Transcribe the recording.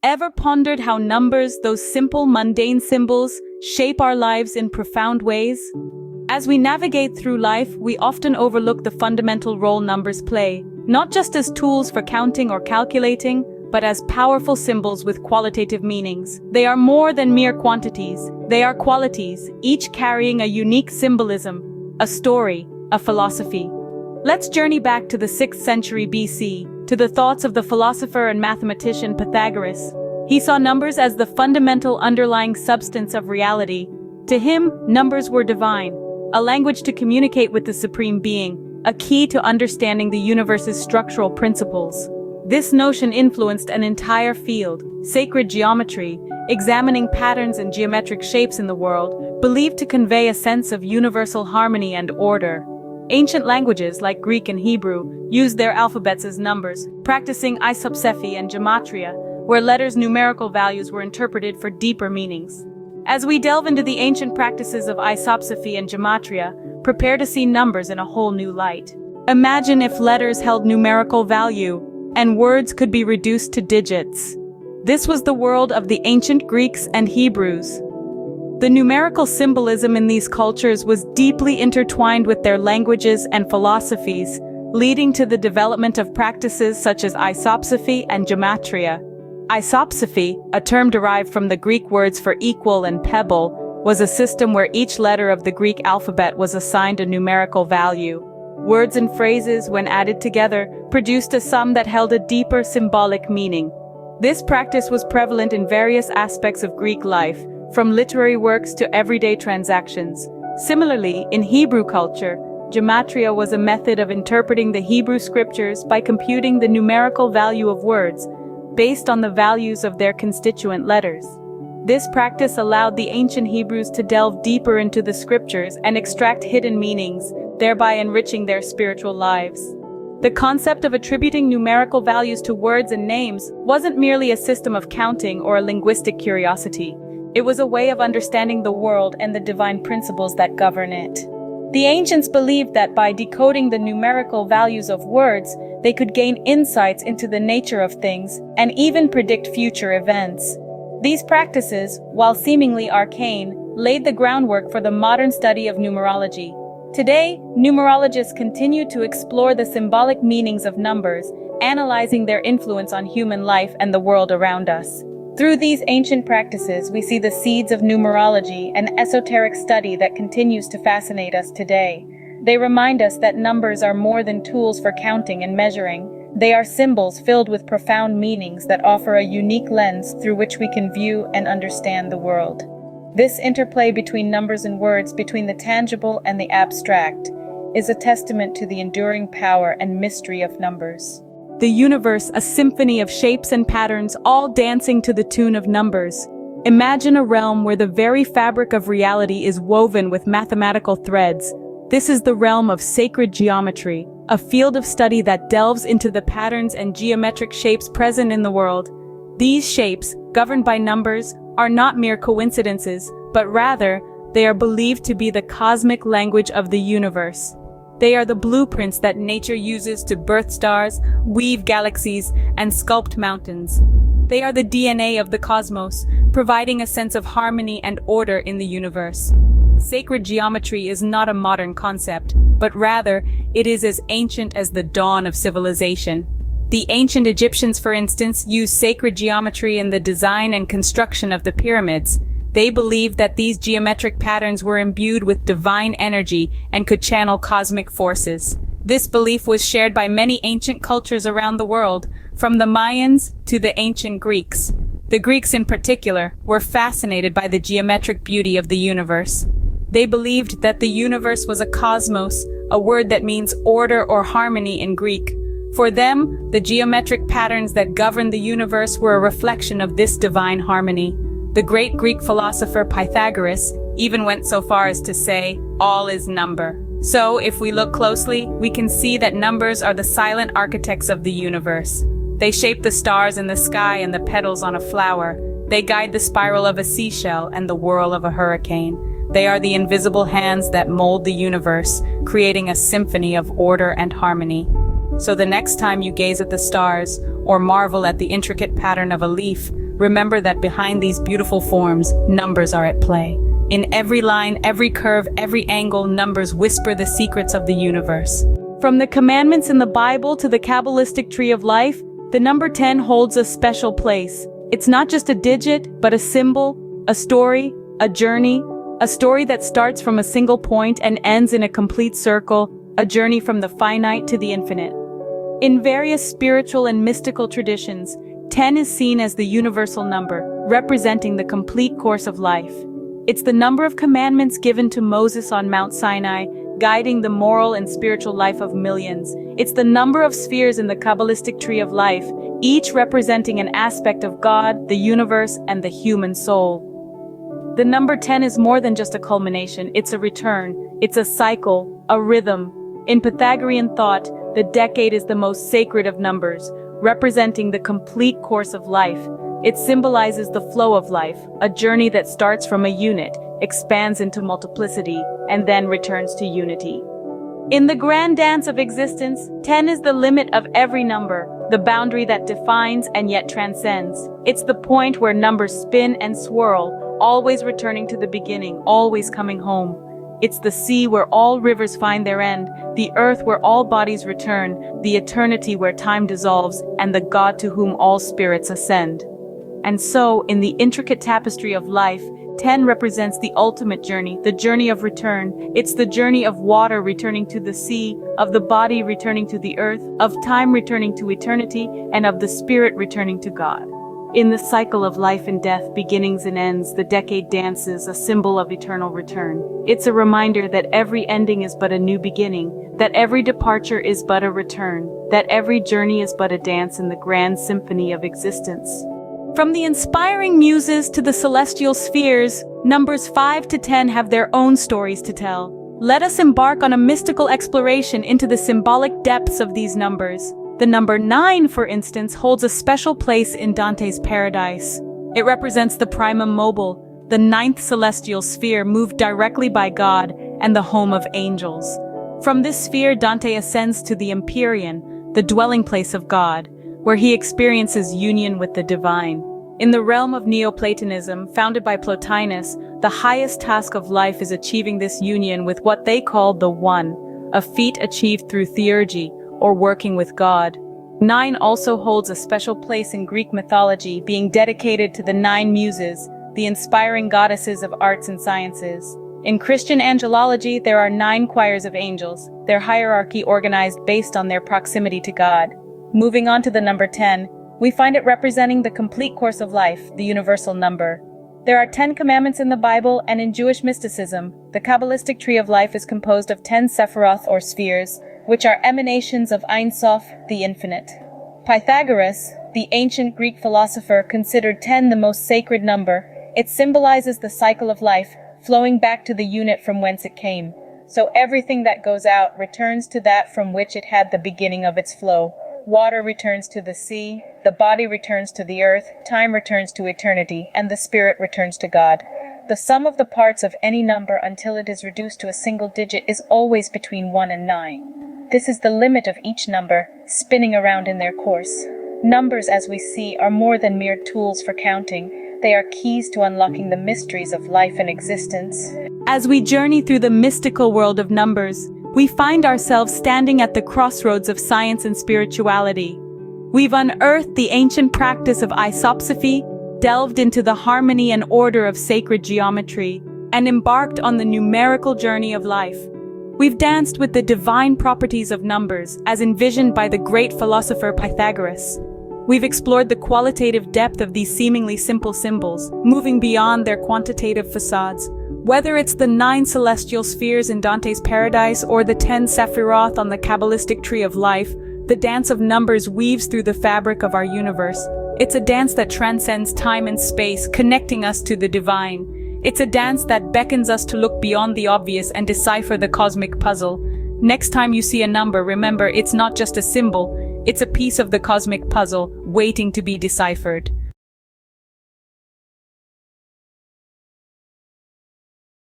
Ever pondered how numbers, those simple, mundane symbols, shape our lives in profound ways? As we navigate through life, we often overlook the fundamental role numbers play, not just as tools for counting or calculating, but as powerful symbols with qualitative meanings. They are more than mere quantities. They are qualities, each carrying a unique symbolism, a story, a philosophy. Let's journey back to the 6th century BC, to the thoughts of the philosopher and mathematician Pythagoras. He saw numbers as the fundamental underlying substance of reality. To him, numbers were divine, a language to communicate with the Supreme Being, a key to understanding the universe's structural principles. This notion influenced an entire field, sacred geometry, examining patterns and geometric shapes in the world, believed to convey a sense of universal harmony and order. Ancient languages like Greek and Hebrew used their alphabets as numbers, practicing isopsephy and gematria, where letters' numerical values were interpreted for deeper meanings. As we delve into the ancient practices of isopsephy and gematria, prepare to see numbers in a whole new light. Imagine if letters held numerical value, and words could be reduced to digits. This was the world of the ancient Greeks and Hebrews. The numerical symbolism in these cultures was deeply intertwined with their languages and philosophies, leading to the development of practices such as isopsephy and gematria. Isopsephy, a term derived from the Greek words for equal and pebble, was a system where each letter of the Greek alphabet was assigned a numerical value. Words and phrases, when added together, produced a sum that held a deeper symbolic meaning. This practice was prevalent in various aspects of Greek life, from literary works to everyday transactions. Similarly, in Hebrew culture, gematria was a method of interpreting the Hebrew scriptures by computing the numerical value of words, based on the values of their constituent letters. This practice allowed the ancient Hebrews to delve deeper into the scriptures and extract hidden meanings, thereby enriching their spiritual lives. The concept of attributing numerical values to words and names wasn't merely a system of counting or a linguistic curiosity. It was a way of understanding the world and the divine principles that govern it. The ancients believed that by decoding the numerical values of words, they could gain insights into the nature of things and even predict future events. These practices, while seemingly arcane, laid the groundwork for the modern study of numerology. Today, numerologists continue to explore the symbolic meanings of numbers, analyzing their influence on human life and the world around us. Through these ancient practices, we see the seeds of numerology, an esoteric study that continues to fascinate us today. They remind us that numbers are more than tools for counting and measuring. They are symbols filled with profound meanings that offer a unique lens through which we can view and understand the world. This interplay between numbers and words, between the tangible and the abstract, is a testament to the enduring power and mystery of numbers. The universe, a symphony of shapes and patterns, all dancing to the tune of numbers. Imagine a realm where the very fabric of reality is woven with mathematical threads. This is the realm of sacred geometry, a field of study that delves into the patterns and geometric shapes present in the world. These shapes, governed by numbers, are not mere coincidences, but rather, they are believed to be the cosmic language of the universe. They are the blueprints that nature uses to birth stars, weave galaxies, and sculpt mountains. They are the DNA of the cosmos, providing a sense of harmony and order in the universe. Sacred geometry is not a modern concept, but rather, it is as ancient as the dawn of civilization. The ancient Egyptians, for instance, used sacred geometry in the design and construction of the pyramids. They believed that these geometric patterns were imbued with divine energy and could channel cosmic forces. This belief was shared by many ancient cultures around the world, from the Mayans to the ancient Greeks. The Greeks in particular were fascinated by the geometric beauty of the universe. They believed that the universe was a cosmos, a word that means order or harmony in Greek. For them, the geometric patterns that govern the universe were a reflection of this divine harmony. The great Greek philosopher Pythagoras even went so far as to say, "All is number." So, if we look closely, we can see that numbers are the silent architects of the universe. They shape the stars in the sky and the petals on a flower. They guide the spiral of a seashell and the whirl of a hurricane. They are the invisible hands that mold the universe, creating a symphony of order and harmony. So the next time you gaze at the stars, or marvel at the intricate pattern of a leaf, remember that behind these beautiful forms, numbers are at play. In every line, every curve, every angle, numbers whisper the secrets of the universe. From the commandments in the Bible to the Kabbalistic tree of life, the number 10 holds a special place. It's not just a digit, but a symbol, a story, a journey, a story that starts from a single point and ends in a complete circle, a journey from the finite to the infinite. In various spiritual and mystical traditions, 10 is seen as the universal number, representing the complete course of life. It's the number of commandments given to Moses on Mount Sinai, guiding the moral and spiritual life of millions. It's the number of spheres in the Kabbalistic tree of life, each representing an aspect of God, the universe, and the human soul. The number 10 is more than just a culmination, it's a return, it's a cycle, a rhythm. In Pythagorean thought, the decade is the most sacred of numbers, representing the complete course of life. It symbolizes the flow of life, a journey that starts from a unit, expands into multiplicity, and then returns to unity. In the grand dance of existence, 10 is the limit of every number, the boundary that defines and yet transcends. It's the point where numbers spin and swirl, always returning to the beginning, always coming home. It's the sea where all rivers find their end, the earth where all bodies return, the eternity where time dissolves, and the God to whom all spirits ascend. And so, in the intricate tapestry of life, 10 represents the ultimate journey, the journey of return. It's the journey of water returning to the sea, of the body returning to the earth, of time returning to eternity, and of the spirit returning to God. In the cycle of life and death, beginnings and ends, the decade dances, a symbol of eternal return. It's a reminder that every ending is but a new beginning, that every departure is but a return, that every journey is but a dance in the grand symphony of existence. From the inspiring muses to the celestial spheres, numbers 5 to 10 have their own stories to tell. Let us embark on a mystical exploration into the symbolic depths of these numbers. The number 9, for instance, holds a special place in Dante's Paradise. It represents the primum mobile, the 9th celestial sphere moved directly by God and the home of angels. From this sphere, Dante ascends to the Empyrean, the dwelling place of God, where he experiences union with the divine. In the realm of Neoplatonism, founded by Plotinus, the highest task of life is achieving this union with what they call the One, a feat achieved through theurgy, or working with God. 9 also holds a special place in Greek mythology, being dedicated to the 9 muses, the inspiring goddesses of arts and sciences. In Christian angelology, there are 9 choirs of angels, their hierarchy organized based on their proximity to God. Moving on to the number 10, we find it representing the complete course of life, the universal number. There are 10 commandments in the Bible, and in Jewish mysticism, the Kabbalistic tree of life is composed of 10 sephiroth or spheres, which are emanations of Ein Sof, the infinite. Pythagoras, the ancient Greek philosopher, considered 10 the most sacred number. It symbolizes the cycle of life, flowing back to the unit from whence it came. So everything that goes out returns to that from which it had the beginning of its flow. Water returns to the sea, the body returns to the earth, time returns to eternity, and the spirit returns to God. The sum of the parts of any number until it is reduced to a single digit is always between 1 and 9. This is the limit of each number, spinning around in their course. Numbers, as we see, are more than mere tools for counting. They are keys to unlocking the mysteries of life and existence. As we journey through the mystical world of numbers, we find ourselves standing at the crossroads of science and spirituality. We've unearthed the ancient practice of isopsephy, delved into the harmony and order of sacred geometry, and embarked on the numerical journey of life. We've danced with the divine properties of numbers, as envisioned by the great philosopher Pythagoras. We've explored the qualitative depth of these seemingly simple symbols, moving beyond their quantitative facades. Whether it's the 9 celestial spheres in Dante's Paradise or the 10 sephiroth on the Kabbalistic tree of life, the dance of numbers weaves through the fabric of our universe. It's a dance that transcends time and space, connecting us to the divine. It's a dance that beckons us to look beyond the obvious and decipher the cosmic puzzle. Next time you see a number, remember it's not just a symbol, it's a piece of the cosmic puzzle waiting to be deciphered.